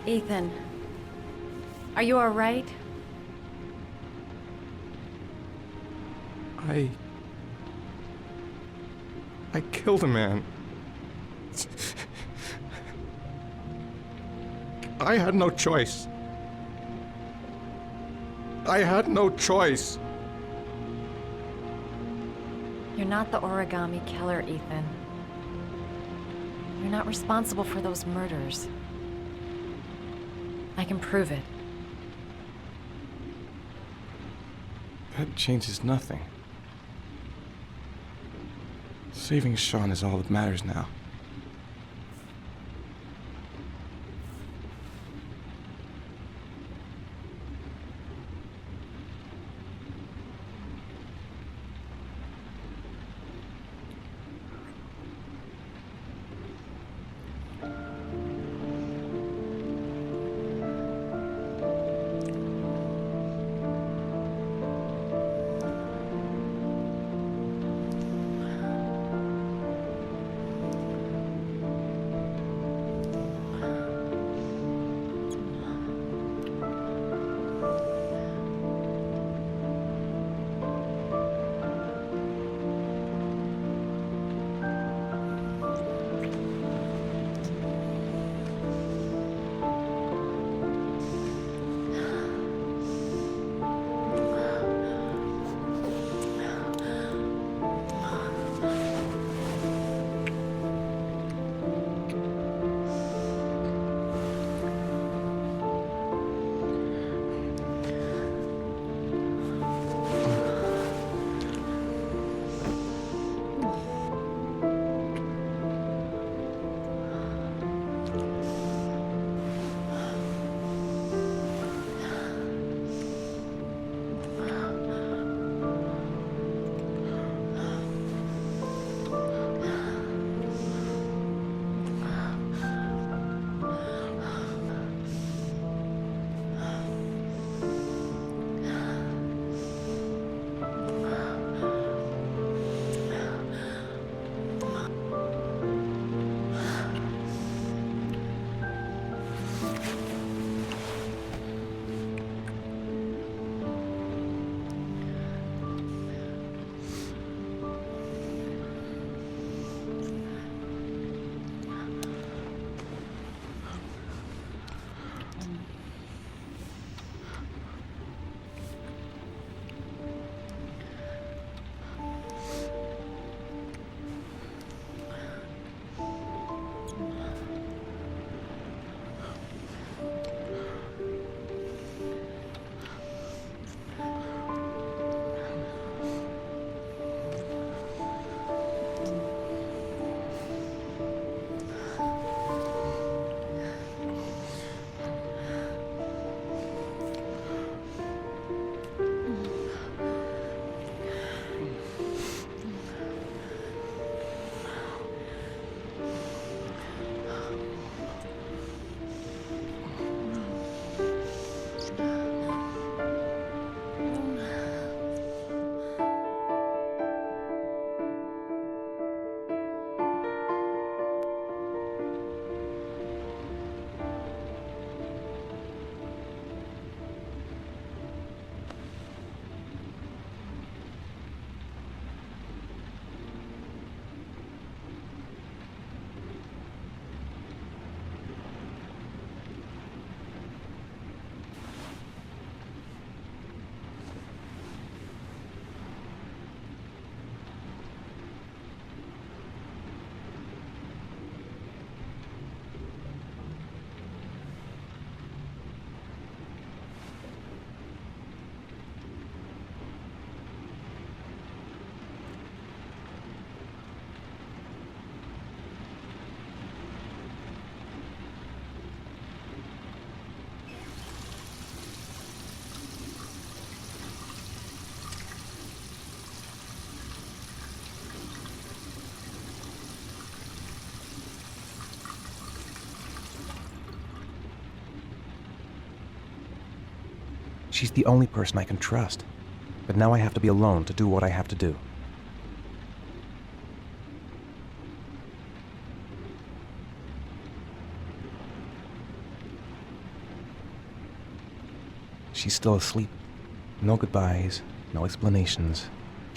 Ethan, are you all right? I killed a man. I had no choice. I had no choice. You're not the origami killer, Ethan. You're not responsible for those murders. I can prove it. That changes nothing. Saving Sean is all that matters now. She's the only person I can trust. But now I have to be alone to do what I have to do. She's still asleep. No goodbyes, no explanations.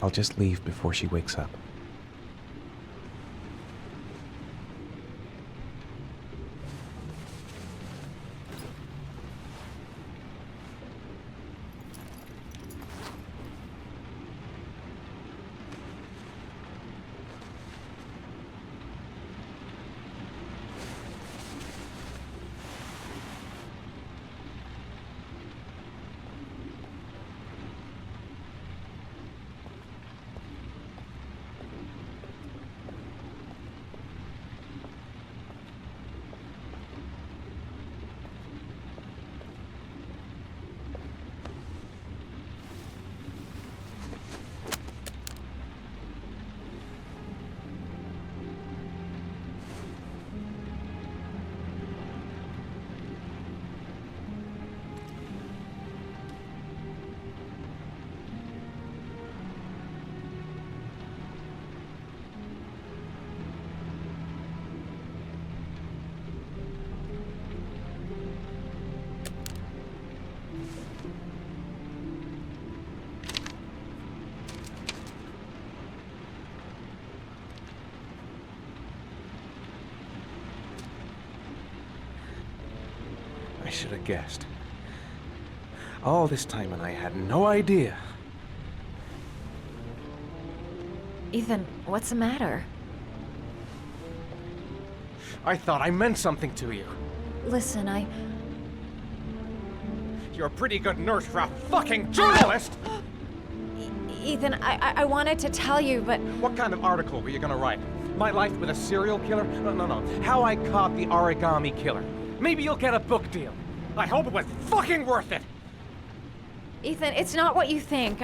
I'll just leave before she wakes up. I should have guessed. All this time and I had no idea. Ethan, what's the matter? I thought I meant something to you. Listen, You're a pretty good nurse for a fucking journalist! Ethan, I wanted to tell you, but... What kind of article were you gonna write? My life with a serial killer? No. How I caught the origami killer. Maybe you'll get a book deal. I hope it was fucking worth it! Ethan, it's not what you think.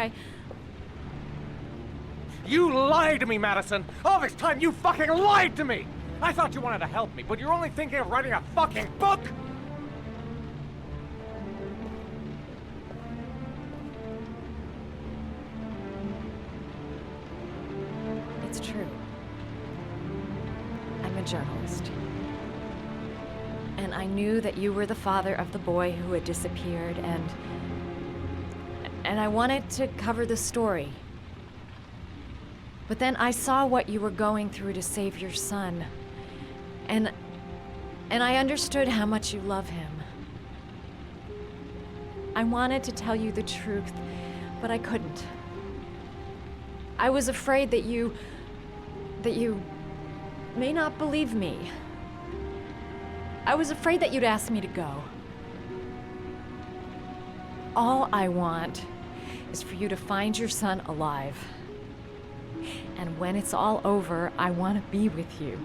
You lied to me, Madison! All this time you fucking lied to me! I thought you wanted to help me, but you're only thinking of writing a fucking book! It's true. I'm a journalist. And I knew that you were the father of the boy who had disappeared, and I wanted to cover the story. But then I saw what you were going through to save your son. And I understood how much you love him. I wanted to tell you the truth, but I couldn't. I was afraid that you may not believe me. I was afraid that you'd ask me to go. All I want is for you to find your son alive. And when it's all over, I want to be with you.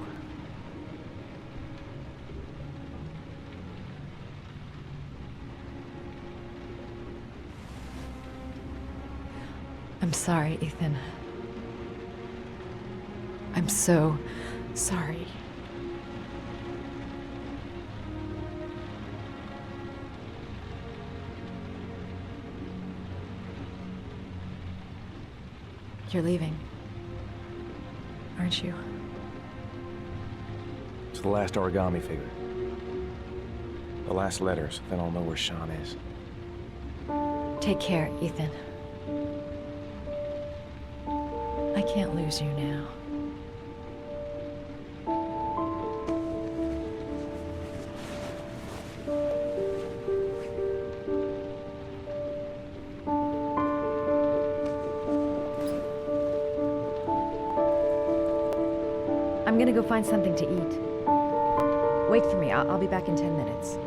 I'm sorry, Ethan. I'm so sorry. You're leaving, aren't you? It's the last origami figure. The last letters, then I'll know where Sean is. Take care, Ethan. I can't lose you now. I'm gonna go find something to eat. Wait for me. I'll be back in 10 minutes.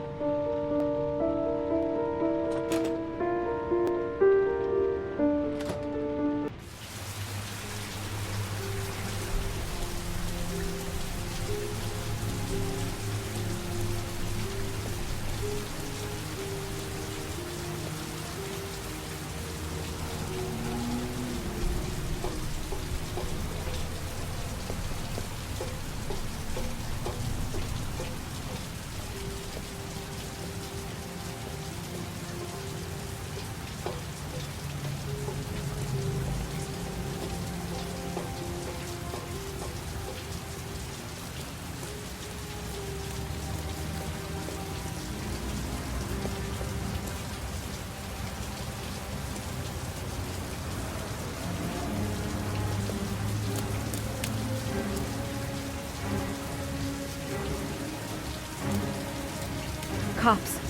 Cops.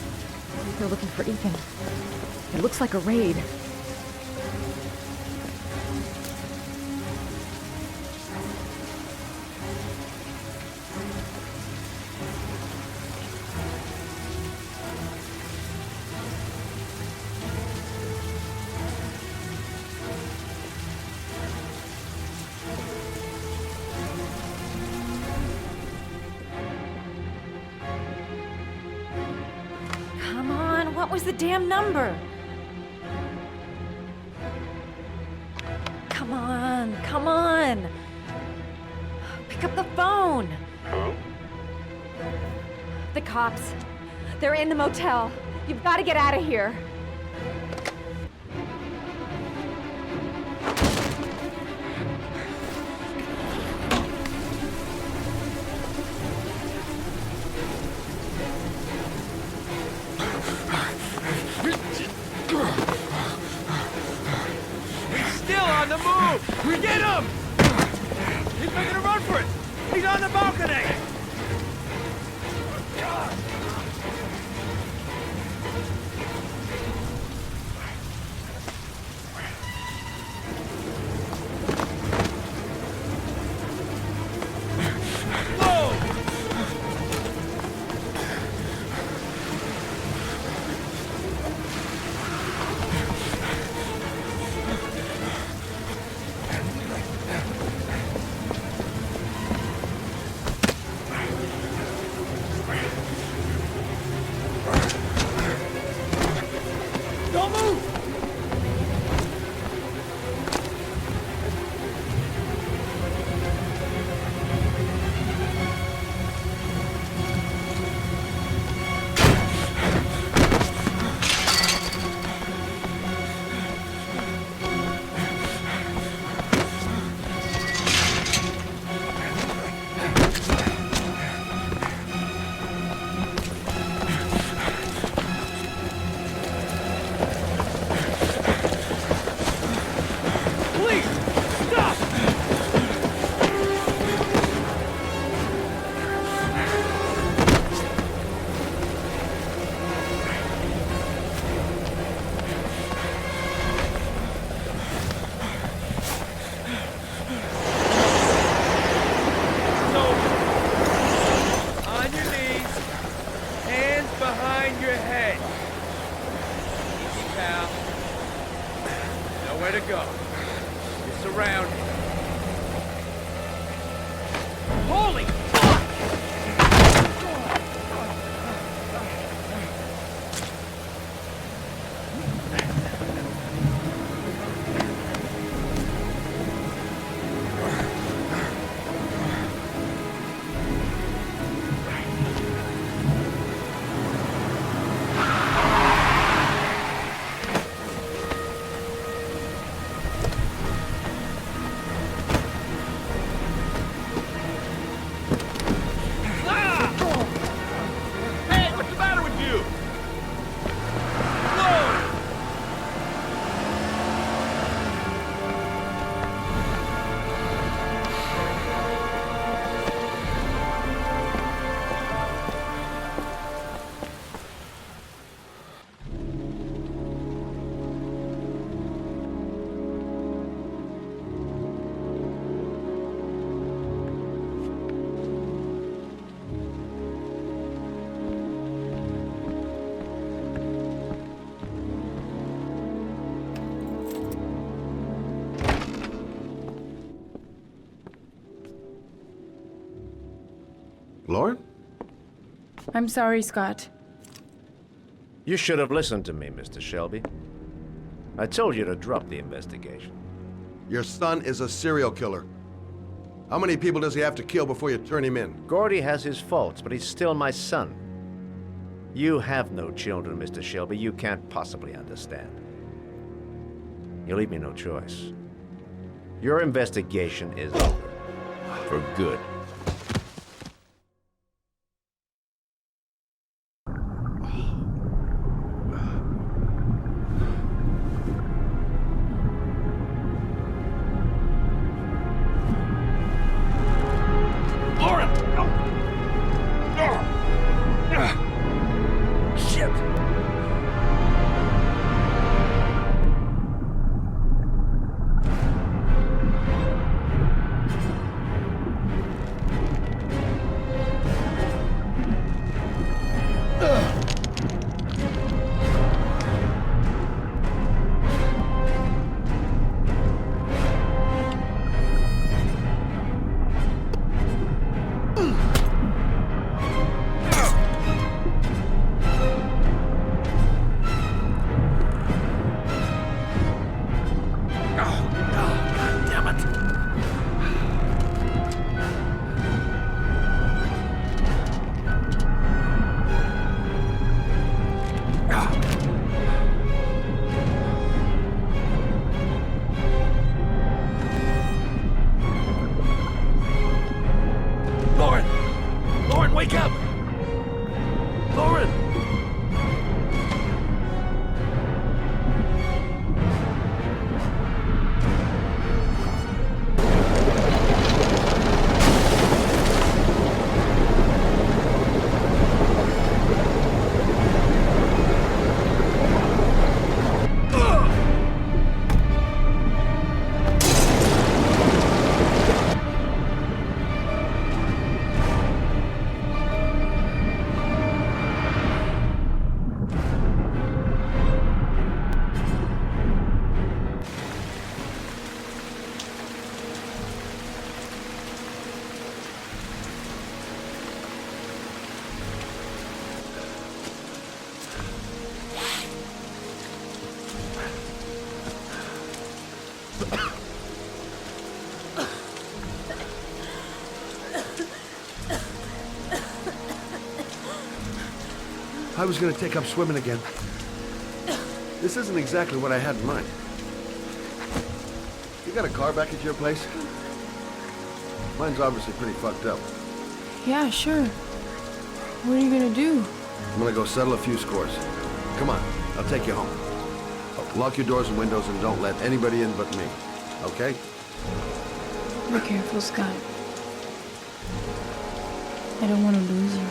They're looking for Ethan. It looks like a raid. Come on, what was the damn number? Come on, come on. Pick up the phone. Who? The cops. They're in the motel. You've got to get out of here. Still on the move! We get him! He's making a run for it! He's on the balcony! Don't move! Please, stop! So, on your knees, hands behind your head. Easy, pal. Nowhere to go. You're surrounded. Holy fuck! Hey, what's the matter with you? Whoa! Lauren? I'm sorry, Scott. You should have listened to me, Mr. Shelby. I told you to drop the investigation. Your son is a serial killer. How many people does he have to kill before you turn him in? Gordy has his faults, but he's still my son. You have no children, Mr. Shelby. You can't possibly understand. You leave me no choice. Your investigation is over. For good. I was gonna take up swimming again. This isn't exactly what I had in mind. You got a car back at your place? Mine's obviously pretty fucked up. Yeah, sure. What are you gonna do? I'm gonna go settle a few scores. Come on, I'll take you home. Lock your doors and windows and don't let anybody in but me. Okay? Be careful, Scott. I don't want to lose you.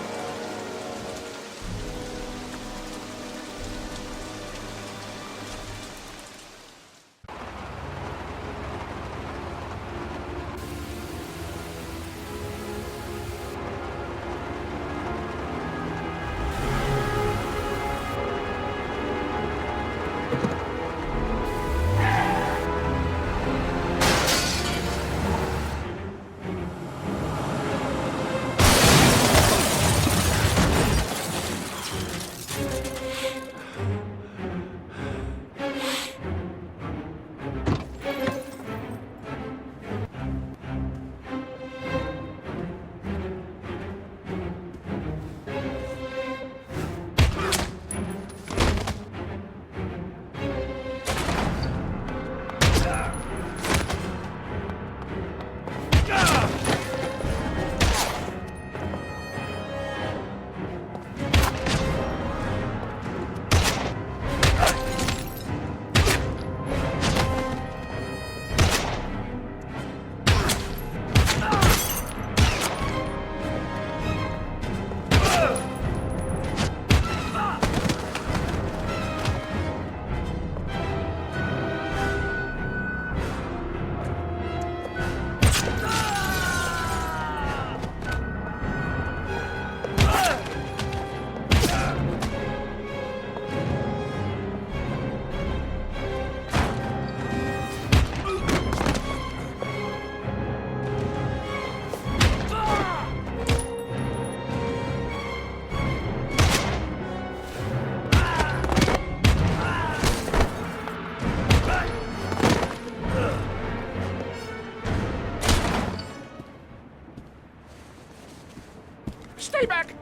Stay back!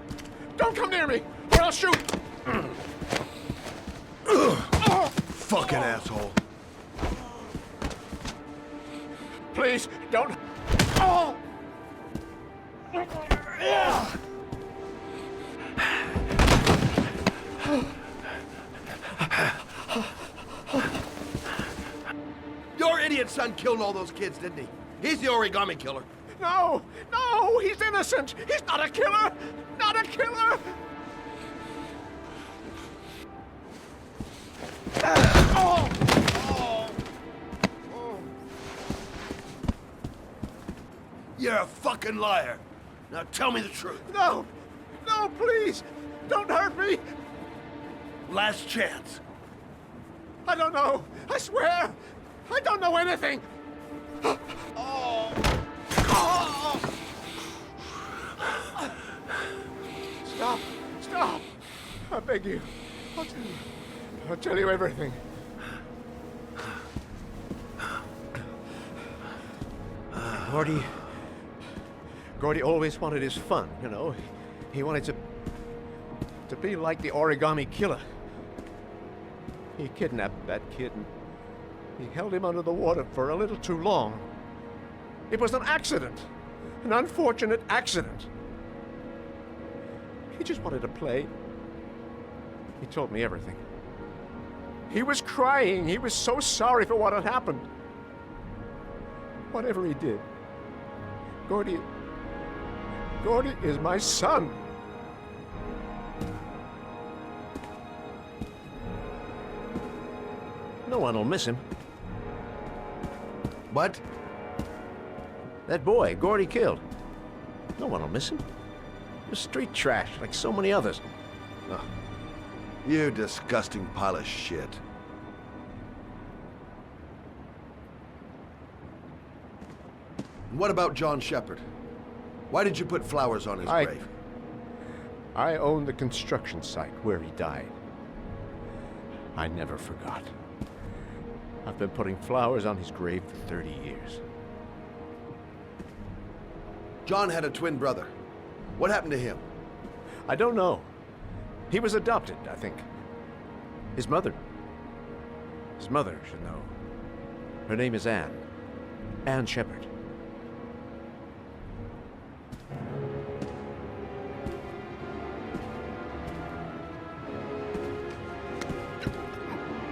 Don't come near me, or I'll shoot! Fucking asshole. Please, don't... Oh! Your idiot son killed all those kids, didn't he? He's the origami killer. No! No! He's innocent! He's not a killer! Not a killer! Oh! Oh! Oh! You're a fucking liar. Now tell me the truth. No! No, please! Don't hurt me! Last chance. I don't know! I swear! I don't know anything! Oh! Oh! Stop! Stop! I beg you. I'll tell you everything. Gordy always wanted his fun, you know. He wanted to be like the origami killer. He kidnapped that kid and he held him under the water for a little too long. It was an accident. An unfortunate accident. He just wanted to play. He told me everything. He was crying. He was so sorry for what had happened. Whatever he did, Gordy is my son. No one will miss him. What? That boy, Gordy killed. No one will miss him. He was street trash, like so many others. Oh, you disgusting pile of shit. What about John Sheppard? Why did you put flowers on his grave? I own the construction site where he died. I never forgot. I've been putting flowers on his grave for 30 years. John had a twin brother. What happened to him? I don't know. He was adopted, I think. His mother should know. Her name is Anne. Anne Sheppard.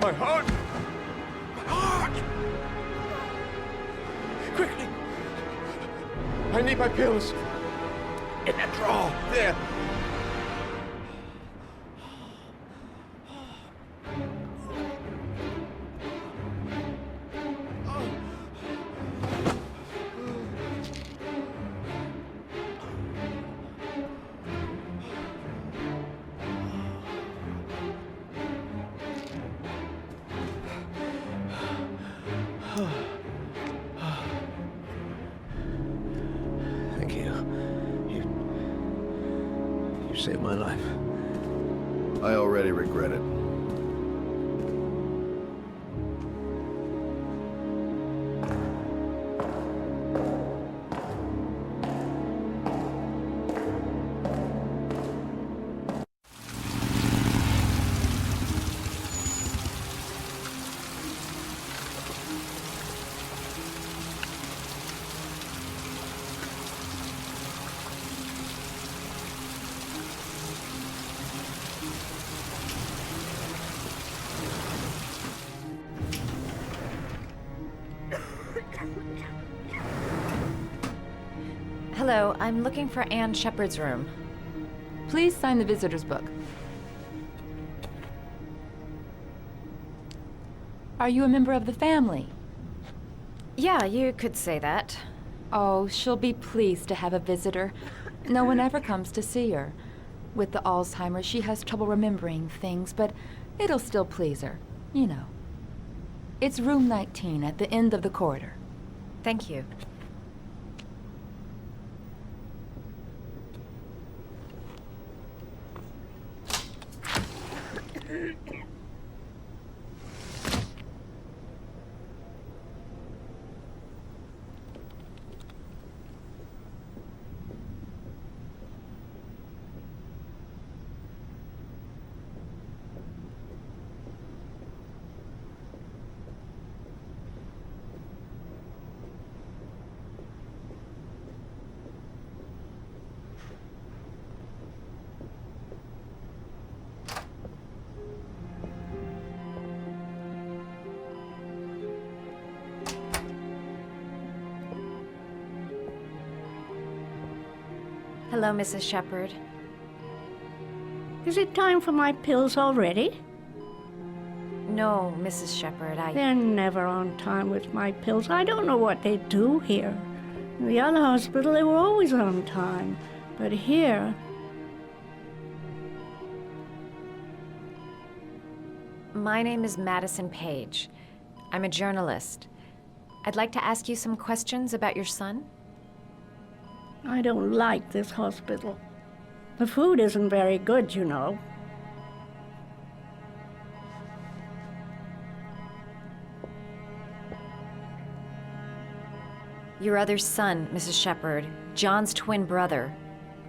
My heart! My heart! Quickly! I need my pills. In that drawer, there. Thank you. You saved my life. I already regret it. Hello, I'm looking for Anne Sheppard's room. Please sign the visitor's book. Are you a member of the family? Yeah, you could say that. Oh, she'll be pleased to have a visitor. No one ever comes to see her. With the Alzheimer's, she has trouble remembering things, but it'll still please her, you know. It's room 19 at the end of the corridor. Thank you. Hello, Mrs. Sheppard. Is it time for my pills already? No, Mrs. Sheppard, They're never on time with my pills. I don't know what they do here. In the other hospital, they were always on time. But here... My name is Madison Page. I'm a journalist. I'd like to ask you some questions about your son. I don't like this hospital. The food isn't very good, you know. Your other son, Mrs. Sheppard, John's twin brother.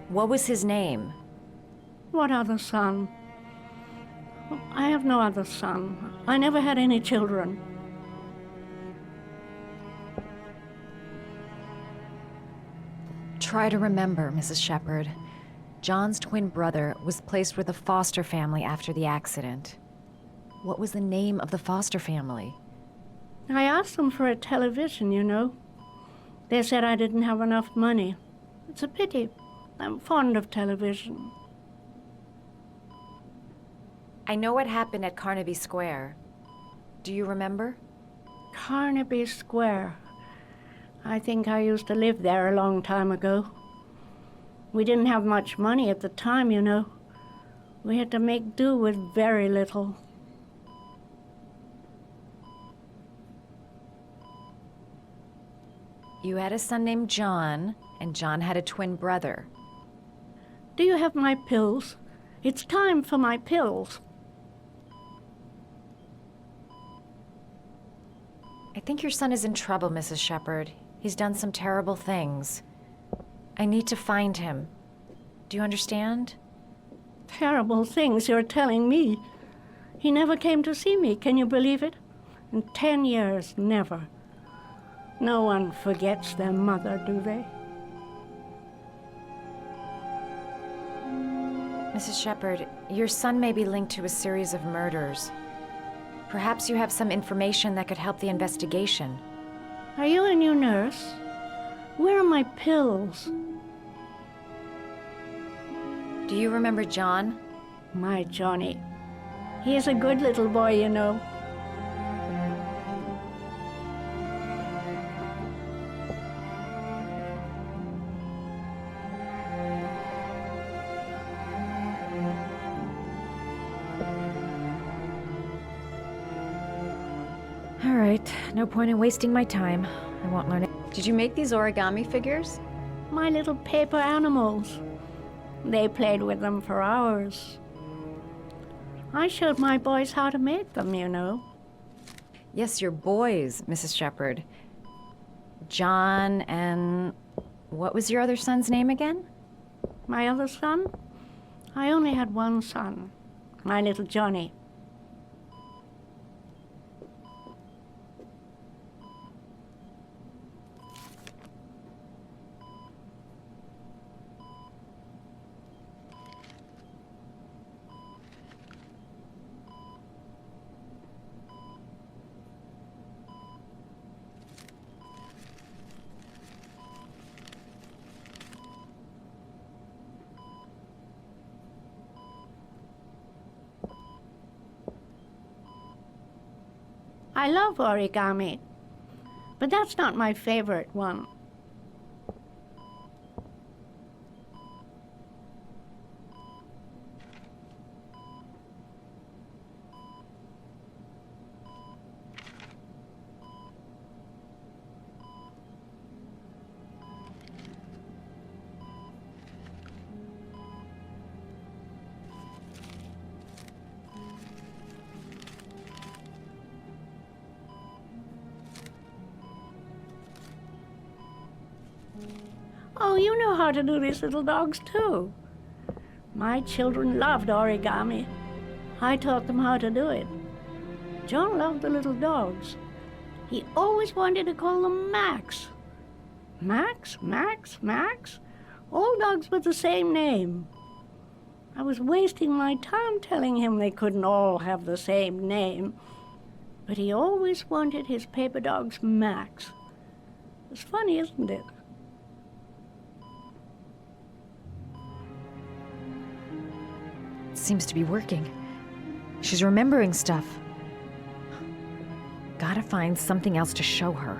What was his name? What other son? I have no other son. I never had any children. Try to remember, Mrs. Sheppard. John's twin brother was placed with a foster family after the accident. What was the name of the foster family? I asked them for a television, you know. They said I didn't have enough money. It's a pity. I'm fond of television. I know what happened at Carnaby Square. Do you remember? Carnaby Square. I think I used to live there a long time ago. We didn't have much money at the time, you know. We had to make do with very little. You had a son named John, and John had a twin brother. Do you have my pills? It's time for my pills. I think your son is in trouble, Mrs. Sheppard. He's done some terrible things. I need to find him. Do you understand? Terrible things you're telling me. He never came to see me, can you believe it? In 10 years, never. No one forgets their mother, do they? Mrs. Sheppard, your son may be linked to a series of murders. Perhaps you have some information that could help the investigation. Are you a new nurse? Where are my pills? Do you remember John? My Johnny. He is a good little boy, you know. All right, no point in wasting my time. I won't learn it. Did you make these origami figures? My little paper animals. They played with them for hours. I showed my boys how to make them, you know. Yes, your boys, Mrs. Sheppard. John and... what was your other son's name again? My other son? I only had one son. My little Johnny. I love origami, but that's not my favorite one. Oh, you know how to do these little dogs, too. My children loved origami. I taught them how to do it. John loved the little dogs. He always wanted to call them Max. Max, Max, Max? All dogs with the same name. I was wasting my time telling him they couldn't all have the same name. But he always wanted his paper dogs Max. It's funny, isn't it? Seems to be working. She's remembering stuff. Gotta find something else to show her.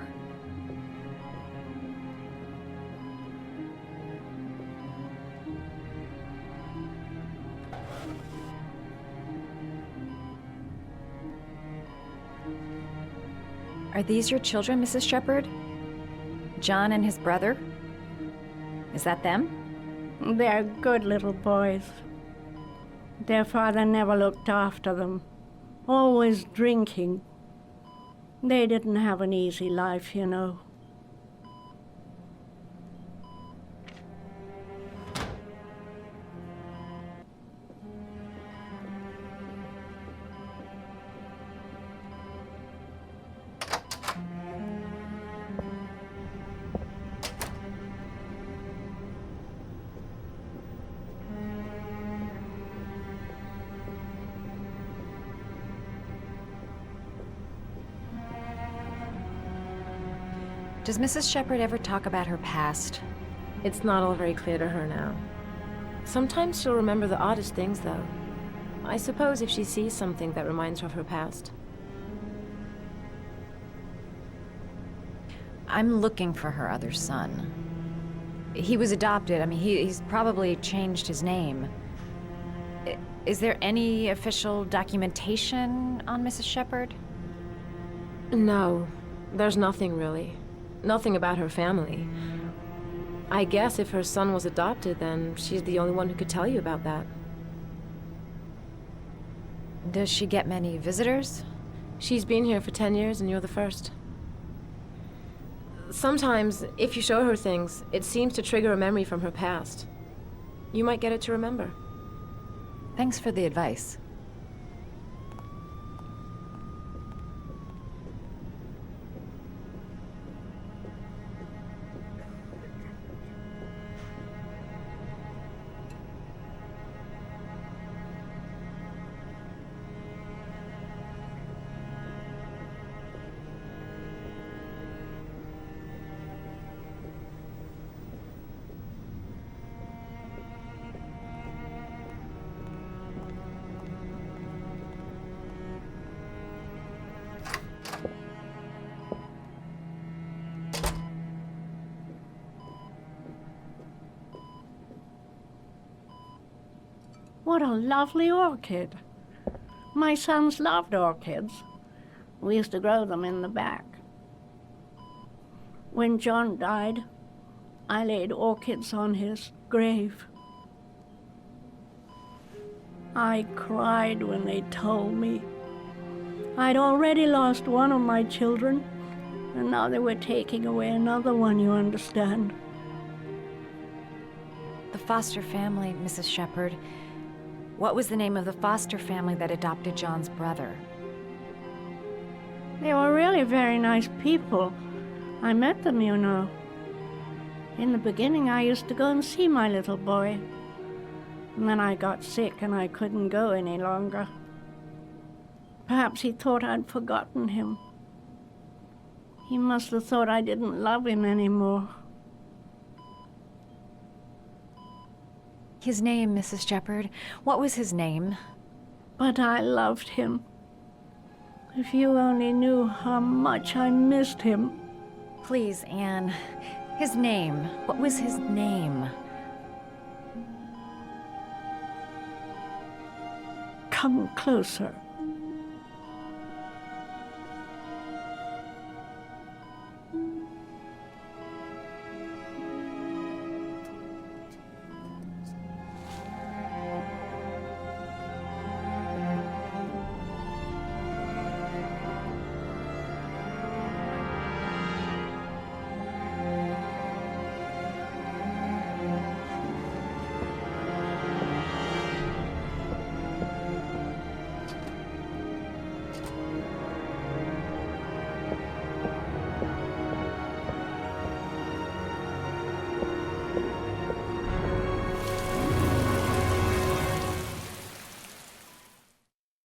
Are these your children, Mrs. Sheppard? John and his brother? Is that them? They're good little boys. Their father never looked after them, always drinking. They didn't have an easy life, you know. Does Mrs. Sheppard ever talk about her past? It's not all very clear to her now. Sometimes she'll remember the oddest things, though. I suppose if she sees something that reminds her of her past. I'm looking for her other son. He was adopted. I mean, he's probably changed his name. Is there any official documentation on Mrs. Sheppard? No, there's nothing really. Nothing about her family. I guess if her son was adopted, then she's the only one who could tell you about that. Does she get many visitors? She's been here for 10 years and you're the first. Sometimes, if you show her things, it seems to trigger a memory from her past. You might get it to remember. Thanks for the advice. What a lovely orchid. My sons loved orchids. We used to grow them in the back. When John died, I laid orchids on his grave. I cried when they told me. I'd already lost one of my children, and now they were taking away another one, you understand. The foster family, Mrs. Sheppard. What was the name of the foster family that adopted John's brother? They were really very nice people. I met them, you know. In the beginning, I used to go and see my little boy. And then I got sick and I couldn't go any longer. Perhaps he thought I'd forgotten him. He must have thought I didn't love him anymore. His name, Mrs. Sheppard. What was his name? But I loved him. If you only knew how much I missed him. Please, Anne. His name. What was his name? Come closer.